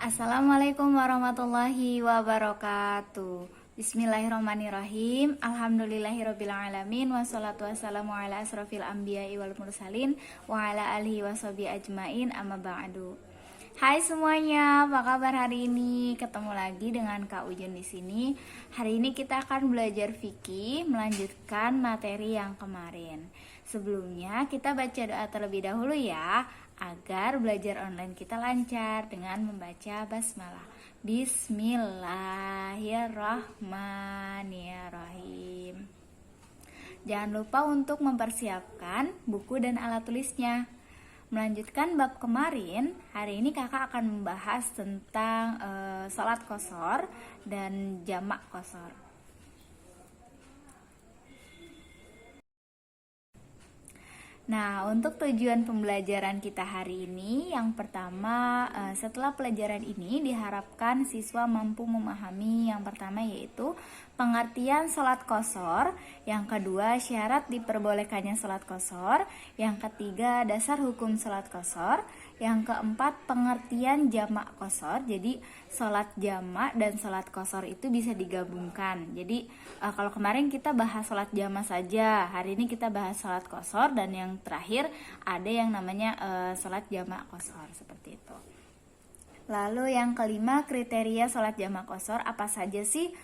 Assalamualaikum warahmatullahi wabarakatuh. Bismillahirrahmanirrahim. Alhamdulillahirrabbilalamin. Wassalatu wassalamu ala asrofil anbiya'i wal mursalin wa ala alihi washabihi ajmain, amma ba'du. Hai semuanya, apa kabar hari ini? Ketemu lagi dengan Kak Ujun di sini. Hari ini kita akan belajar fikih, melanjutkan materi yang kemarin. Sebelumnya kita baca doa terlebih dahulu ya, agar belajar online kita lancar dengan membaca basmalah. Bismillahirrahmanirrahim. Jangan lupa untuk mempersiapkan buku dan alat tulisnya. Melanjutkan bab kemarin, hari ini kakak akan membahas tentang sholat qashar dan jamak qashar. Nah, untuk tujuan pembelajaran kita hari ini, yang pertama, setelah pelajaran ini diharapkan siswa mampu memahami yang pertama yaitu pengertian sholat qashar, yang kedua syarat diperbolehkannya sholat qashar, yang ketiga dasar hukum sholat qashar, yang keempat pengertian jamak qashar. Jadi sholat jamak dan sholat qashar itu bisa digabungkan. Jadi kalau kemarin kita bahas sholat jamak saja, hari ini kita bahas sholat qashar, dan yang terakhir ada yang namanya sholat jamak qashar seperti itu. Lalu yang kelima, kriteria sholat jamak qashar. Apa saja sih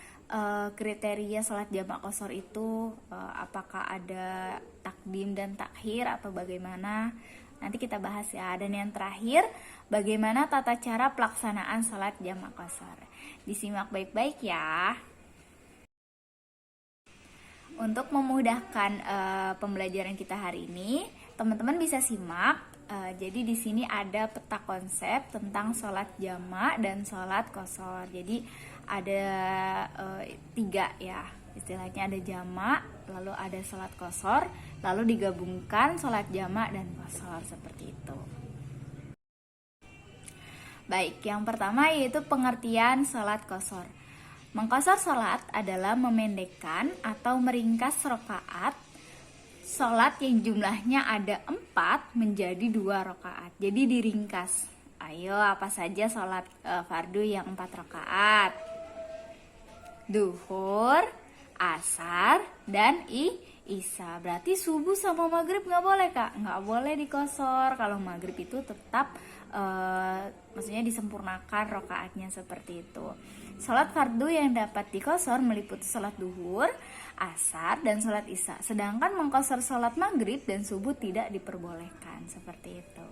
kriteria sholat jamak qashar itu? Apakah ada takdim dan takhir atau bagaimana? Nanti kita bahas ya. Dan yang terakhir, bagaimana tata cara pelaksanaan sholat jamak qashar. Disimak baik-baik ya. Untuk memudahkan pembelajaran kita hari ini, teman-teman bisa simak. Jadi di sini ada peta konsep tentang sholat jamak dan sholat qashar. Jadi ada 3 ya, istilahnya ada jamak, lalu ada sholat qashar, lalu digabungkan sholat jamak dan qashar seperti itu. Baik, yang pertama yaitu pengertian sholat qashar. Mengqashar sholat adalah memendekkan atau meringkas rakaat sholat yang jumlahnya ada 4 menjadi 2 rakaat. Jadi diringkas. Ayo, apa saja sholat fardu yang 4 rakaat? Duhur, asar, dan isya. Berarti subuh sama maghrib nggak boleh kak? Nggak boleh diqashar. Kalau maghrib itu tetap maksudnya disempurnakan rakaatnya seperti itu. Sholat fardu yang dapat diqashar meliputi sholat duhur, asar, dan sholat isya. Sedangkan mengqashar sholat maghrib dan subuh tidak diperbolehkan seperti itu.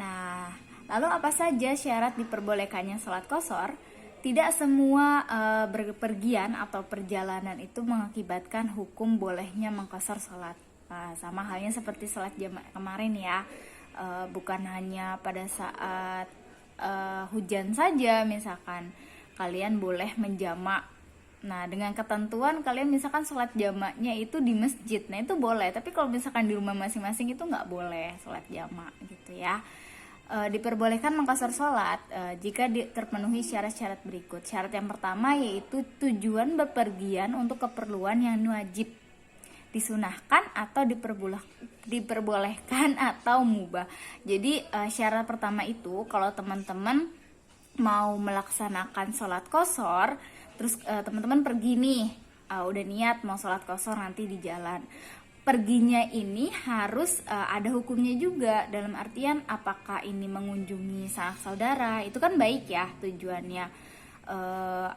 Nah, lalu apa saja syarat diperbolehkannya sholat qashar? Tidak semua berpergian atau perjalanan itu mengakibatkan hukum bolehnya mengqashar sholat. Sama halnya seperti sholat jamak kemarin ya. Bukan hanya pada saat hujan saja, misalkan kalian boleh menjamak. Nah, dengan ketentuan kalian misalkan sholat jamaknya itu di masjid, nah itu boleh. Tapi kalau misalkan di rumah masing-masing itu nggak boleh sholat jamak gitu ya. Diperbolehkan mengqashar sholat jika terpenuhi syarat-syarat berikut. Syarat yang pertama yaitu tujuan bepergian untuk keperluan yang wajib, disunahkan atau diperbolehkan atau mubah. Jadi syarat pertama itu kalau teman-teman mau melaksanakan sholat qashar, terus teman-teman pergi nih, udah niat mau sholat qashar nanti di jalan. Perginya ini harus ada hukumnya juga, dalam artian apakah ini mengunjungi sanak saudara, itu kan baik ya tujuannya.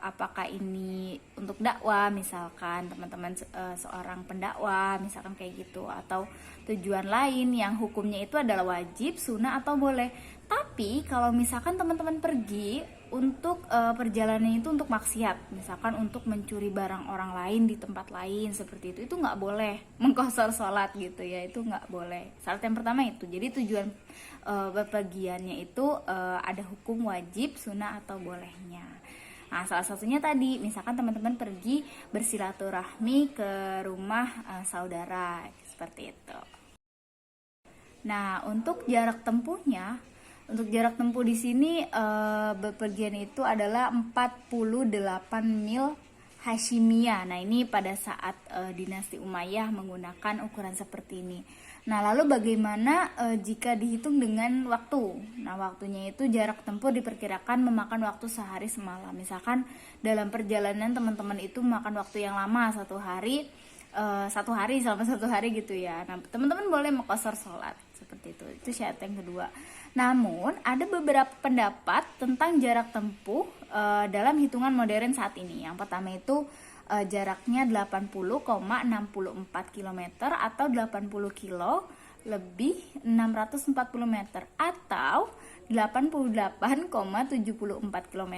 Apakah ini untuk dakwah, misalkan teman-teman seorang pendakwah misalkan kayak gitu, atau tujuan lain yang hukumnya itu adalah wajib, sunnah, atau boleh. Tapi kalau misalkan teman-teman pergi untuk perjalanan itu untuk maksiat, misalkan untuk mencuri barang orang lain di tempat lain seperti itu nggak boleh mengqashar sholat gitu ya, itu nggak boleh. Syarat yang pertama itu, jadi tujuan bepergiannya itu ada hukum wajib, sunnah, atau bolehnya. Nah, salah satunya tadi, misalkan teman-teman pergi bersilaturahmi ke rumah saudara, seperti itu. Nah, untuk jarak tempuhnya, jarak tempuh di sini bepergian itu adalah 48 mil Hashimiyah. Nah, ini pada saat dinasti Umayyah menggunakan ukuran seperti ini. Nah, lalu bagaimana jika dihitung dengan waktu? Nah, waktunya itu jarak tempuh diperkirakan memakan waktu sehari semalam. Misalkan dalam perjalanan teman-teman itu memakan waktu yang lama, satu hari selama satu hari gitu ya. Nah, teman-teman boleh mengqashar sholat seperti itu. Itu syarat yang kedua. Namun, ada beberapa pendapat tentang jarak tempuh dalam hitungan modern saat ini. Yang pertama itu jaraknya 80,64 km atau 80 kilo lebih 640 meter atau 88,74 km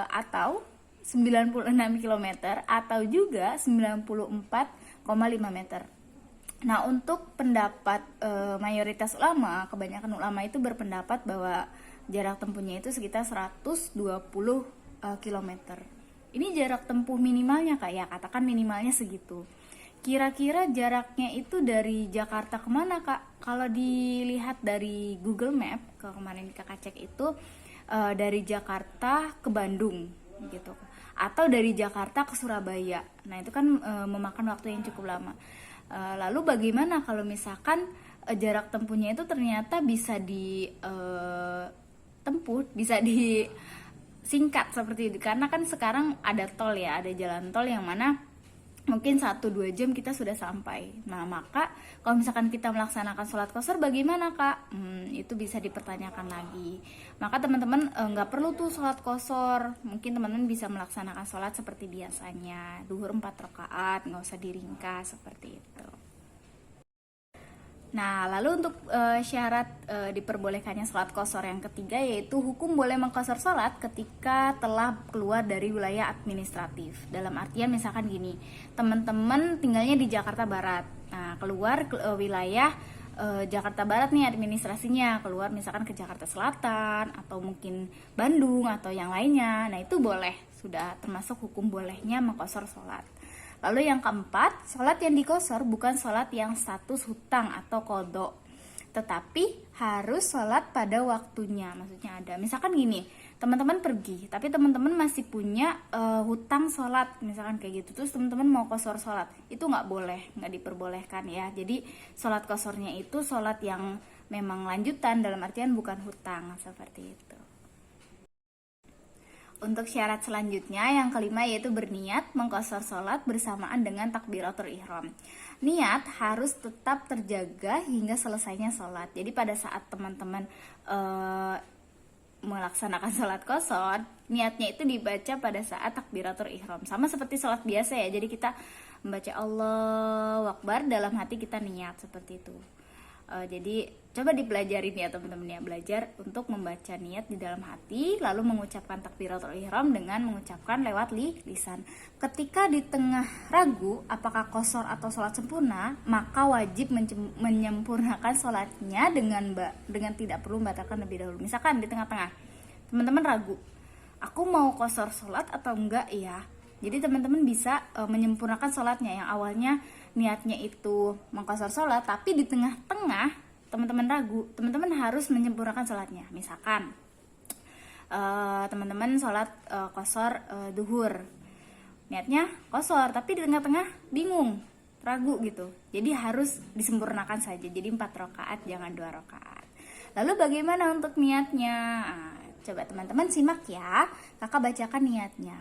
atau 96 km atau juga 94,5 meter. Nah, untuk pendapat mayoritas ulama, kebanyakan ulama itu berpendapat bahwa jarak tempuhnya itu sekitar 120 km. Ini jarak tempuh minimalnya Kak ya, katakan minimalnya segitu. Kira-kira jaraknya itu dari Jakarta kemana Kak? Kalau dilihat dari Google Map, kemarin Kakak cek itu dari Jakarta ke Bandung gitu. Atau dari Jakarta ke Surabaya. Nah itu kan memakan waktu yang cukup lama. Lalu bagaimana kalau misalkan jarak tempuhnya itu ternyata bisa ditempuh, bisa di singkat seperti itu, karena kan sekarang ada tol ya, ada jalan tol yang mana mungkin 1-2 jam kita sudah sampai. Nah maka kalau misalkan kita melaksanakan sholat qashar bagaimana Kak? Itu bisa dipertanyakan lagi. Maka teman-teman nggak perlu tuh sholat qashar, mungkin teman-teman bisa melaksanakan sholat seperti biasanya, duhur 4 rakaat, nggak usah diringkas seperti itu. Nah, lalu untuk syarat diperbolehkannya sholat qashar yang ketiga yaitu hukum boleh mengqashar sholat ketika telah keluar dari wilayah administratif. Dalam artian misalkan gini, teman-teman tinggalnya di Jakarta Barat. Nah, keluar ke wilayah Jakarta Barat nih administrasinya, keluar misalkan ke Jakarta Selatan atau mungkin Bandung atau yang lainnya. Nah, itu boleh, sudah termasuk hukum bolehnya mengqashar sholat. Lalu yang keempat, sholat yang dikosor bukan sholat yang status hutang atau kodok, tetapi harus sholat pada waktunya. Maksudnya ada, misalkan gini, teman-teman pergi, tapi teman-teman masih punya hutang sholat, misalkan kayak gitu, terus teman-teman mau qashar sholat, itu nggak boleh, nggak diperbolehkan ya. Jadi sholat qasornya itu sholat yang memang lanjutan, dalam artian bukan hutang, seperti itu. Untuk syarat selanjutnya yang kelima yaitu berniat mengqashar sholat bersamaan dengan takbiratul ihram. Niat harus tetap terjaga hingga selesainya sholat. Jadi pada saat teman-teman melaksanakan sholat qashar, niatnya itu dibaca pada saat takbiratul ihram. Sama seperti sholat biasa ya. Jadi kita membaca Allahu Akbar, dalam hati kita niat seperti itu. Jadi coba dipelajarin ya teman-teman ya, belajar untuk membaca niat di dalam hati lalu mengucapkan takbiratul ihram dengan mengucapkan lewat lisan. Ketika di tengah ragu apakah qashar atau sholat sempurna, maka wajib menyempurnakan sholatnya dengan tidak perlu membatalkan lebih dahulu. Misalkan di tengah-tengah teman-teman ragu, aku mau qashar sholat atau enggak ya, jadi teman-teman bisa menyempurnakan sholatnya. Yang awalnya niatnya itu mengqashar sholat, tapi di tengah-tengah teman-teman ragu, teman-teman harus menyempurnakan sholatnya. Misalkan teman-teman sholat qashar duhur, niatnya qashar, tapi di tengah-tengah bingung, ragu gitu. Jadi harus disempurnakan saja. Jadi 4 rakaat, jangan 2 rakaat. Lalu bagaimana untuk niatnya? Nah, coba teman-teman simak ya, kakak bacakan niatnya.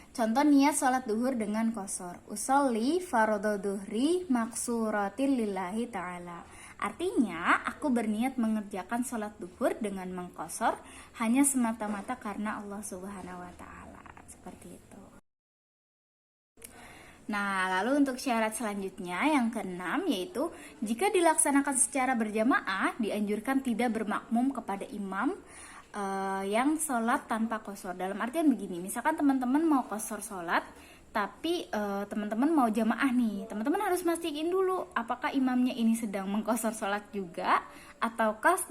Contoh niat sholat duhur dengan qashar. Usolli fardhu duhri maksuratil lillahi ta'ala. Artinya, aku berniat mengerjakan sholat duhur dengan mengqashar hanya semata-mata karena Allah Subhanahu wa Ta'ala. Seperti itu. Nah, lalu untuk syarat selanjutnya yang keenam yaitu jika dilaksanakan secara berjamaah, dianjurkan tidak bermakmum kepada imam yang sholat tanpa qashar. Dalam artian begini, misalkan teman-teman mau qashar sholat tapi teman-teman mau jamaah nih, teman-teman harus mastiin dulu apakah imamnya ini sedang mengqashar sholat juga ataukah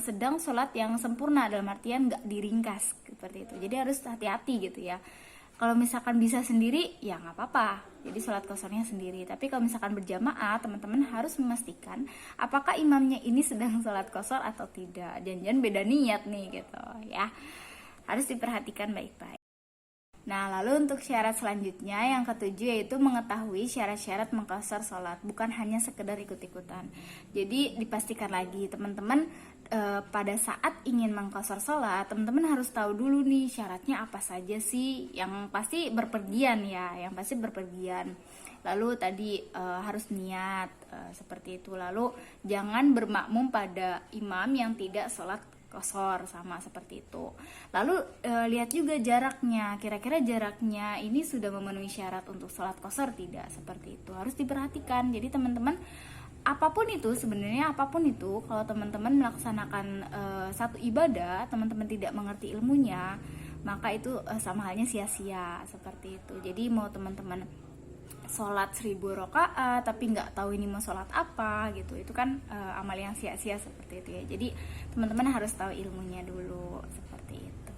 sedang sholat yang sempurna, dalam artian nggak diringkas seperti itu. Jadi harus hati-hati gitu ya. Kalau misalkan bisa sendiri ya nggak apa-apa, jadi sholat qasharnya sendiri. Tapi kalau misalkan berjamaah, teman-teman harus memastikan apakah imamnya ini sedang sholat qashar atau tidak. Jangan-jangan beda niat nih gitu ya, harus diperhatikan baik-baik. Nah, lalu untuk syarat selanjutnya yang ketujuh yaitu mengetahui syarat-syarat mengqashar sholat, bukan hanya sekedar ikut-ikutan. Jadi dipastikan lagi teman-teman pada saat ingin mengqashar sholat, teman-teman harus tahu dulu nih syaratnya apa saja sih. Yang pasti berpergian ya, yang pasti berpergian. Lalu tadi harus niat seperti itu. Lalu jangan bermakmum pada imam yang tidak sholat qashar, sama seperti itu. Lalu lihat juga jaraknya, kira-kira jaraknya ini sudah memenuhi syarat untuk sholat qashar tidak, seperti itu harus diperhatikan. Jadi teman-teman apapun itu sebenarnya, apapun itu, kalau teman-teman melaksanakan satu ibadah, teman-teman tidak mengerti ilmunya, maka itu sama halnya sia-sia, seperti itu. Jadi mau teman-teman sholat 1000 rakaat tapi nggak tahu ini mau sholat apa gitu, itu kan amal yang sia-sia seperti itu ya. Jadi teman-teman harus tahu ilmunya dulu, seperti itu.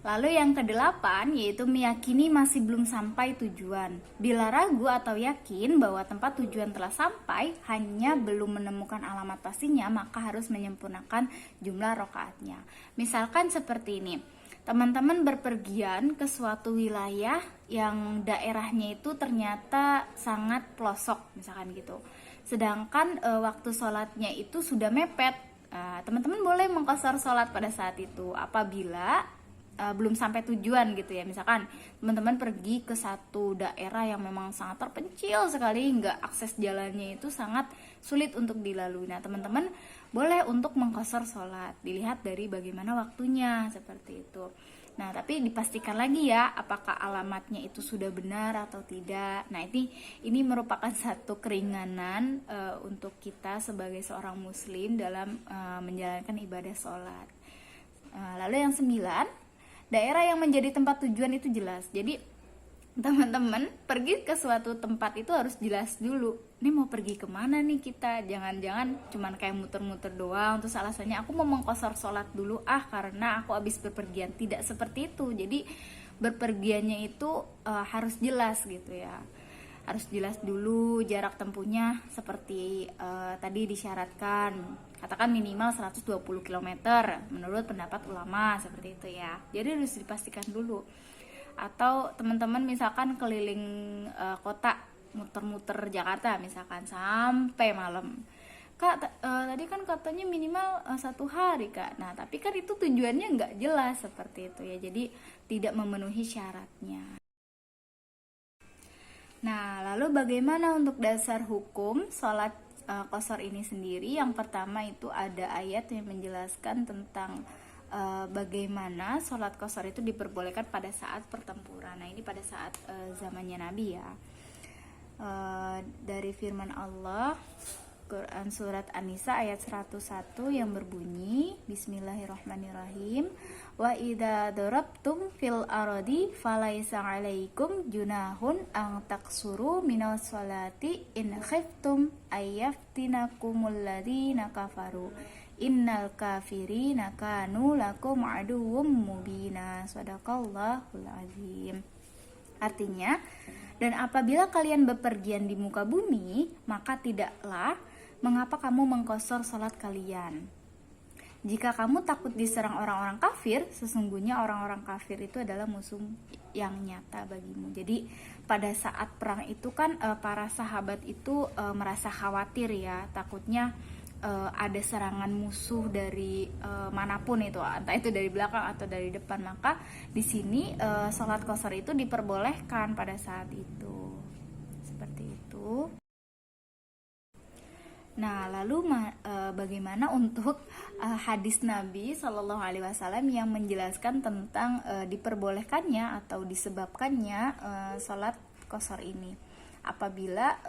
Lalu yang kedelapan yaitu meyakini masih belum sampai tujuan. Bila ragu atau yakin bahwa tempat tujuan telah sampai, hanya belum menemukan alamat pastinya, maka harus menyempurnakan jumlah rakaatnya. Misalkan seperti ini, teman-teman berpergian ke suatu wilayah yang daerahnya itu ternyata sangat pelosok misalkan gitu, sedangkan waktu sholatnya itu sudah mepet. Teman-teman boleh mengqashar sholat pada saat itu apabila belum sampai tujuan gitu ya. Misalkan teman-teman pergi ke satu daerah yang memang sangat terpencil sekali, nggak akses jalannya itu sangat sulit untuk dilalui. Nah teman-teman boleh untuk mengqashar sholat, dilihat dari bagaimana waktunya, seperti itu. Nah tapi dipastikan lagi ya apakah alamatnya itu sudah benar atau tidak. Nah ini merupakan satu keringanan untuk kita sebagai seorang muslim dalam menjalankan ibadah sholat. Lalu yang 9, daerah yang menjadi tempat tujuan itu jelas. Jadi teman-teman pergi ke suatu tempat itu harus jelas dulu, ini mau pergi kemana nih kita. Jangan-jangan cuman kayak muter-muter doang terus alasannya aku mau mengqashar sholat dulu karena aku habis berpergian. Tidak seperti itu. Jadi berpergiannya itu harus jelas gitu ya, harus jelas dulu jarak tempuhnya seperti tadi disyaratkan, katakan minimal 120 km menurut pendapat ulama, seperti itu ya. Jadi harus dipastikan dulu. Atau teman-teman misalkan keliling kota, muter-muter Jakarta misalkan sampai malam, Kak tadi kan katanya minimal 1 hari Kak. Nah tapi kan itu tujuannya nggak jelas, seperti itu ya. Jadi tidak memenuhi syaratnya. Nah lalu bagaimana untuk dasar hukum sholat qashar ini sendiri? Yang pertama itu ada ayat yang menjelaskan tentang bagaimana sholat qashar itu diperbolehkan pada saat pertempuran. Nah ini pada saat zamannya Nabi ya. Dari firman Allah, Quran surat An-Nisa ayat 101 yang berbunyi, Bismillahirrahmanirrahim, wa idza darabtum fil ardi falaisa 'alaikum junahun an taqsuru minas sholati in khiftum ayyaftinakumul ladzina kafaru innal kafirina kanu lakum aduwwum mubina. Shadaqallahul azim. Artinya, dan apabila kalian bepergian di muka bumi, maka tidaklah mengapa kamu mengqashar salat kalian. Jika kamu takut diserang orang-orang kafir, sesungguhnya orang-orang kafir itu adalah musuh yang nyata bagimu. Jadi pada saat perang itu kan para sahabat itu merasa khawatir ya, takutnya ada serangan musuh dari manapun itu, entah itu dari belakang atau dari depan. Maka di sini sholat qashar itu diperbolehkan pada saat itu, seperti itu. Nah, lalu bagaimana untuk hadis Nabi Shallallahu Alaihi Wasallam yang menjelaskan tentang diperbolehkannya atau disebabkannya sholat qashar ini apabila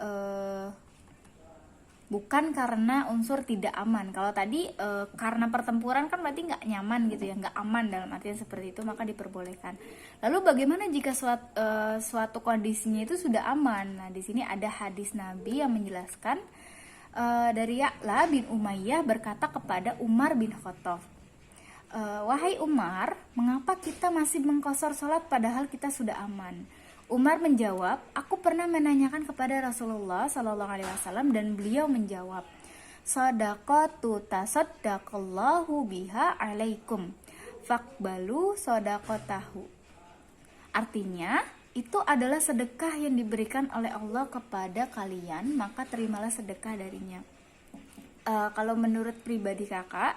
bukan karena unsur tidak aman. Kalau tadi karena pertempuran kan berarti nggak nyaman gitu ya, nggak aman dalam artian seperti itu, maka diperbolehkan. Lalu bagaimana jika suatu kondisinya itu sudah aman? Nah, di sini ada hadis Nabi yang menjelaskan dari Ya'la bin Umayyah berkata kepada Umar bin Khattab, wahai Umar, mengapa kita masih mengqashar sholat padahal kita sudah aman? Umar menjawab, aku pernah menanyakan kepada Rasulullah Sallallahu Alaihi Wasallam dan beliau menjawab, sadaqatu tasaddaqallahu biha alaikum, fakbalu sodakotahu. Artinya, itu adalah sedekah yang diberikan oleh Allah kepada kalian, maka terimalah sedekah darinya. Kalau menurut pribadi kakak,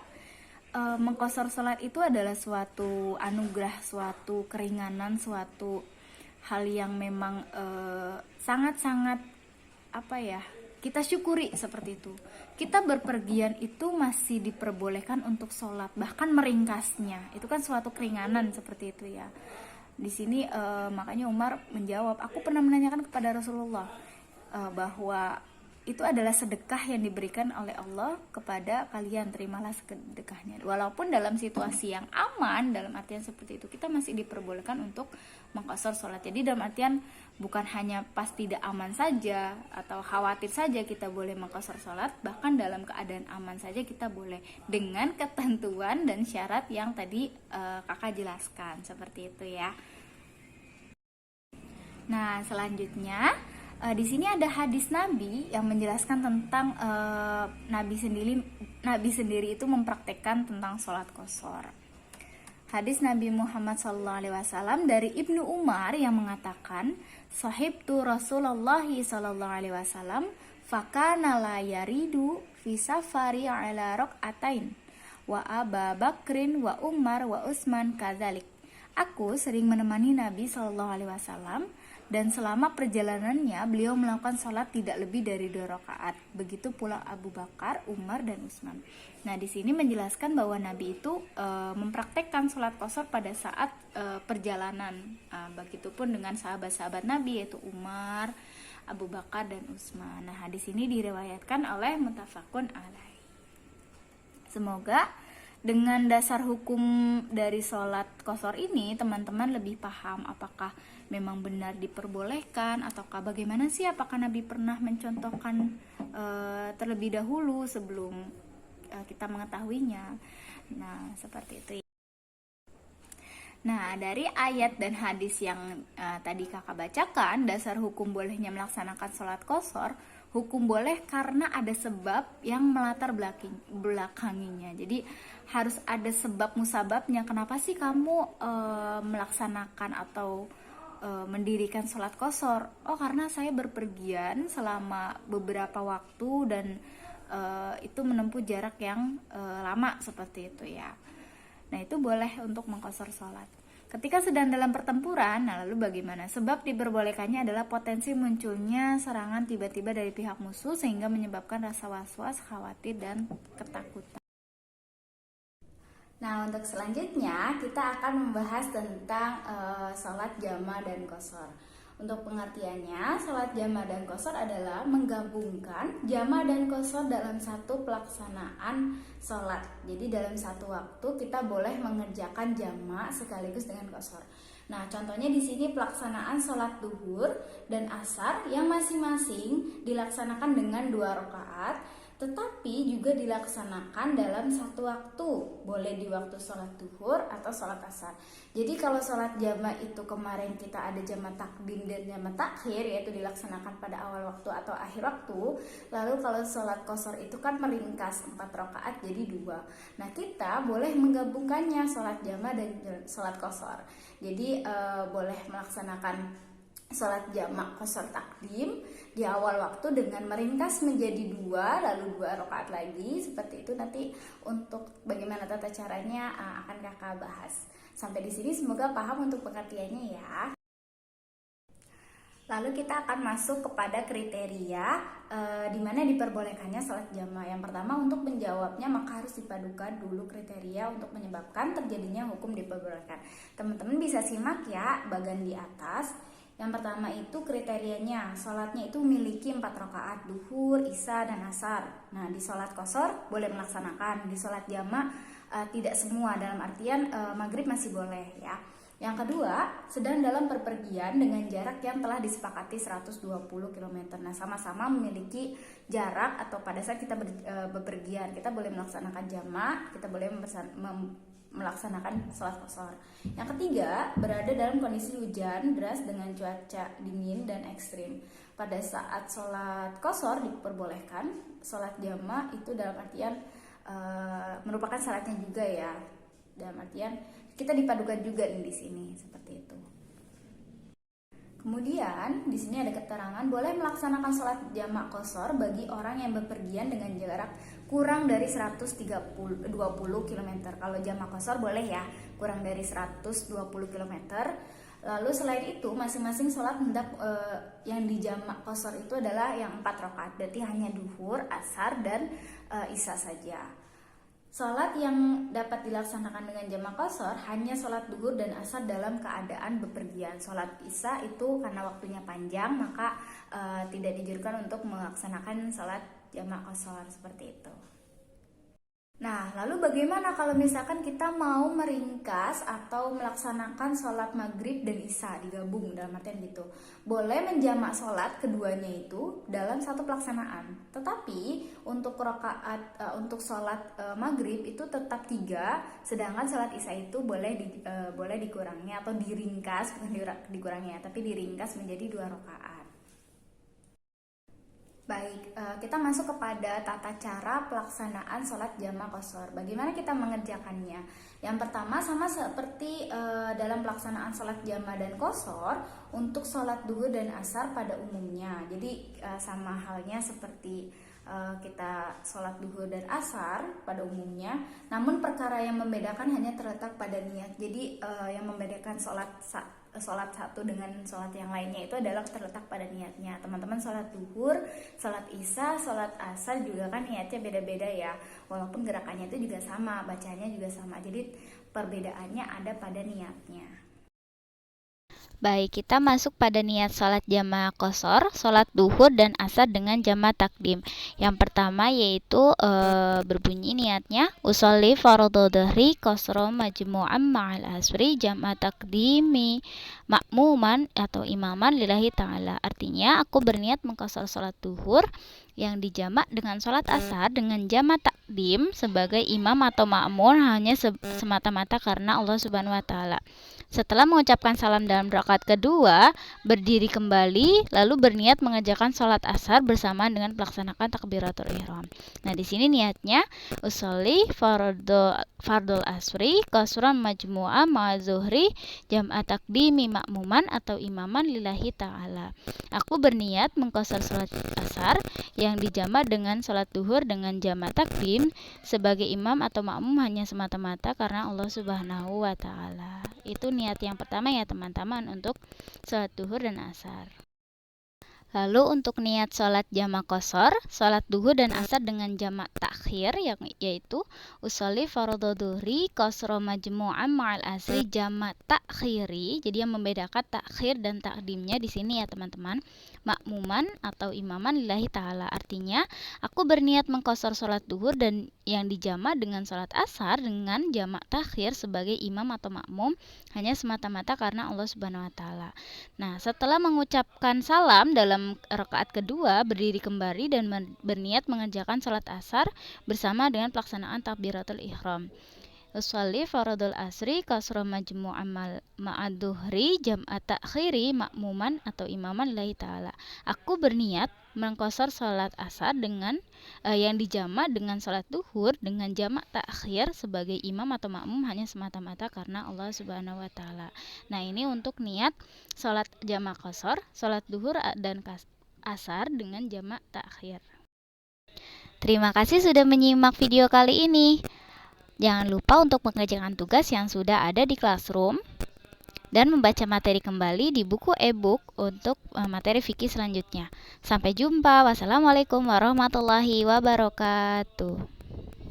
mengqashar sholat itu adalah suatu anugerah, suatu keringanan, suatu hal yang memang sangat-sangat kita syukuri seperti itu. Kita berpergian itu masih diperbolehkan untuk sholat, bahkan meringkasnya itu kan suatu keringanan seperti itu ya. Di sini makanya Umar menjawab, aku pernah menanyakan kepada Rasulullah bahwa itu adalah sedekah yang diberikan oleh Allah kepada kalian, terimalah sedekahnya. Walaupun dalam situasi yang aman, dalam artian seperti itu, kita masih diperbolehkan untuk mengqashar sholat. Jadi dalam artian bukan hanya pas tidak aman saja atau khawatir saja kita boleh mengqashar sholat, bahkan dalam keadaan aman saja kita boleh, dengan ketentuan dan syarat yang tadi kakak jelaskan, seperti itu ya. Nah, selanjutnya di sini ada hadis Nabi yang menjelaskan tentang Nabi sendiri itu mempraktekkan tentang sholat qashar. Hadis Nabi Muhammad SAW dari Ibnu Umar yang mengatakan, sahibtu Rasulullah SAW fakana la yaridu fi safari ala raqatain wa Aba Bakrin wa Umar wa Utsman kadzalik. Aku sering menemani Nabi SAW dan selama perjalanannya beliau melakukan sholat tidak lebih dari 2 rakaat. Begitu pula Abu Bakar, Umar, dan Utsman. Nah, di sini menjelaskan bahwa Nabi itu mempraktekkan sholat qashar pada saat perjalanan. Begitupun dengan sahabat-sahabat Nabi, yaitu Umar, Abu Bakar, dan Utsman. Nah, di sini diriwayatkan oleh muttafaqun alaih. Semoga dengan dasar hukum dari sholat qashar ini teman-teman lebih paham apakah memang benar diperbolehkan ataukah bagaimana sih, apakah Nabi pernah mencontohkan terlebih dahulu sebelum kita mengetahuinya. Nah, seperti itu. Nah, dari ayat dan hadis yang tadi kakak bacakan, dasar hukum bolehnya melaksanakan sholat qashar, hukum boleh karena ada sebab yang melatar belakanginya. Jadi harus ada sebab musababnya. Kenapa sih kamu melaksanakan atau mendirikan sholat qashar? Oh, karena saya berpergian selama beberapa waktu dan itu menempuh jarak yang lama, seperti itu ya. Nah, itu boleh untuk mengqashar sholat. Ketika sedang dalam pertempuran, nah lalu bagaimana? Sebab diperbolehkannya adalah potensi munculnya serangan tiba-tiba dari pihak musuh sehingga menyebabkan rasa was-was, khawatir, dan ketakutan. Nah, untuk selanjutnya kita akan membahas tentang sholat jama dan qashar. Untuk pengertiannya, sholat jama dan qashar adalah menggabungkan jama dan qashar dalam satu pelaksanaan sholat. Jadi dalam satu waktu kita boleh mengerjakan jama sekaligus dengan qashar. Nah, contohnya di sini pelaksanaan sholat duhur dan asar yang masing-masing dilaksanakan dengan 2 rakaat, tetapi juga dilaksanakan dalam satu waktu, boleh di waktu sholat duhur atau sholat asar. Jadi kalau sholat jama itu kemarin kita ada jama takdim dan jama takhir, yaitu dilaksanakan pada awal waktu atau akhir waktu. Lalu kalau sholat qashar itu kan meringkas 4 rakaat jadi 2. Nah, kita boleh menggabungkannya, sholat jama dan sholat qashar. Jadi boleh melaksanakan sholat jamak qashar takdim di awal waktu dengan meringkas menjadi 2, lalu 2 rakaat lagi, seperti itu. Nanti untuk bagaimana tata caranya akan kakak bahas. Sampai di sini semoga paham untuk pengertiannya ya. Lalu kita akan masuk kepada kriteria di mana diperbolehkannya sholat jamaah. Yang pertama, untuk menjawabnya maka harus dipadukan dulu kriteria untuk menyebabkan terjadinya hukum diperbolehkan. Teman-teman bisa simak ya bagian di atas. Yang pertama itu kriterianya, sholatnya itu memiliki 4 rakaat duhur, isya, dan asar. Nah, di sholat qashar boleh melaksanakan, di sholat jama tidak semua, dalam artian maghrib masih boleh ya. Yang kedua, sedang dalam perpergian dengan jarak yang telah disepakati 120 km. Nah, sama-sama memiliki jarak atau pada saat kita bepergian, kita boleh melaksanakan jama, kita boleh melaksanakan sholat qashar. Yang ketiga, berada dalam kondisi hujan deras dengan cuaca dingin dan ekstrim. Pada saat sholat qashar diperbolehkan, sholat jama itu dalam artian merupakan syaratnya juga ya. dalam artian kita dipadukan juga nih di sini seperti itu. Kemudian di sini ada keterangan boleh melaksanakan sholat jamak qashar bagi orang yang bepergian dengan jarak kurang dari 120 km. Kalau jamak qashar boleh ya, kurang dari 120 km. Lalu selain itu masing-masing sholat yang di jamak qashar itu adalah yang 4 rakaat. Berarti hanya duhur, asar, dan isya saja. Sholat yang dapat dilaksanakan dengan jamak qashar hanya sholat duhur dan asar dalam keadaan bepergian. Sholat isya itu karena waktunya panjang maka tidak dianjurkan untuk melaksanakan sholat jamak qashar seperti itu. Nah, lalu bagaimana kalau misalkan kita mau meringkas atau melaksanakan sholat maghrib dan isya digabung dalam artian gitu? Boleh menjamak sholat keduanya itu dalam satu pelaksanaan. Tetapi untuk untuk sholat maghrib itu tetap 3, sedangkan sholat isya itu boleh dikurangi atau diringkas, bukan dikurangi ya, tapi diringkas menjadi 2 rakaat. Baik, kita masuk kepada tata cara pelaksanaan sholat jamak qashar. Bagaimana kita mengerjakannya? Yang pertama sama seperti dalam pelaksanaan sholat jamak dan qashar untuk sholat duhur dan asar pada umumnya. Jadi sama halnya seperti kita sholat duhur dan asar pada umumnya. Namun perkara yang membedakan hanya terletak pada niat. Jadi yang membedakan sholat satu dengan sholat yang lainnya itu adalah terletak pada niatnya. Teman-teman sholat duhur, sholat isya, sholat asar juga kan niatnya beda-beda ya. Walaupun gerakannya itu juga sama, bacanya juga sama. Jadi perbedaannya ada pada niatnya. Baik, kita masuk pada niat sholat jamak qashar, sholat duhur dan asar dengan jamak takdim. Yang pertama yaitu berbunyi niatnya usolli fardhu dhuhri qashra majmu'an ma'al asri jamak takdimi makmuman atau imaman lillahi ta'ala. Artinya aku berniat mengqashar sholat duhur yang dijamak dengan sholat asar dengan jamak takdim sebagai imam atau makmum hanya semata-mata karena Allah Subhanahu wa taala. Setelah mengucapkan salam dalam rakaat kedua, berdiri kembali lalu berniat mengerjakan sholat asar bersamaan dengan melaksanakan takbiratul ihram. Nah, di sini niatnya usolli fardul asri qashran majmu'ah ma'a zuhri jam'a takdimi makmuman atau imaman lillahi ta'ala. Aku berniat mengqashar sholat asar yang dijamak dengan sholat duhur dengan jamak takdim sebagai imam atau makmum hanya semata-mata karena Allah Subhanahu wa taala. Itu niat yang pertama ya teman-teman untuk sholat duhur dan asar. Lalu untuk niat sholat jamak qashar, sholat duhur dan asar dengan jamak takhir yaitu usolli fardhu dhuhri qashra majmu'an ma'al asri jamak takhiri. Jadi yang membedakan takhir dan takdimnya di sini ya teman-teman, makmuman atau imaman lillahi ta'ala. Artinya aku berniat mengqashar sholat duhur dan yang dijamak dengan sholat asar dengan jamak takhir sebagai imam atau makmum hanya semata-mata karena Allah Subhanahu wa taala. Nah, setelah mengucapkan salam dalam rakaat kedua, berdiri kembali dan berniat mengerjakan salat asar bersama dengan pelaksanaan takbiratul ihram. Usolli fardul asri qashra majmu'an ma'ad dhuhri jam'a takhiri makmuman atau imaman lillahi ta'ala. Aku berniat mengqashar salat asar dengan yang dijamak dengan salat duhur dengan jamak takhir sebagai imam atau makmum hanya semata-mata karena Allah Subhanahu wa taala. Nah, ini untuk niat salat jamak qashar, salat duhur dan asar dengan jamak takhir. Terima kasih sudah menyimak video kali ini. Jangan lupa untuk mengerjakan tugas yang sudah ada di Classroom dan membaca materi kembali di buku e-book untuk materi fikih selanjutnya. Sampai jumpa. Wassalamualaikum warahmatullahi wabarakatuh.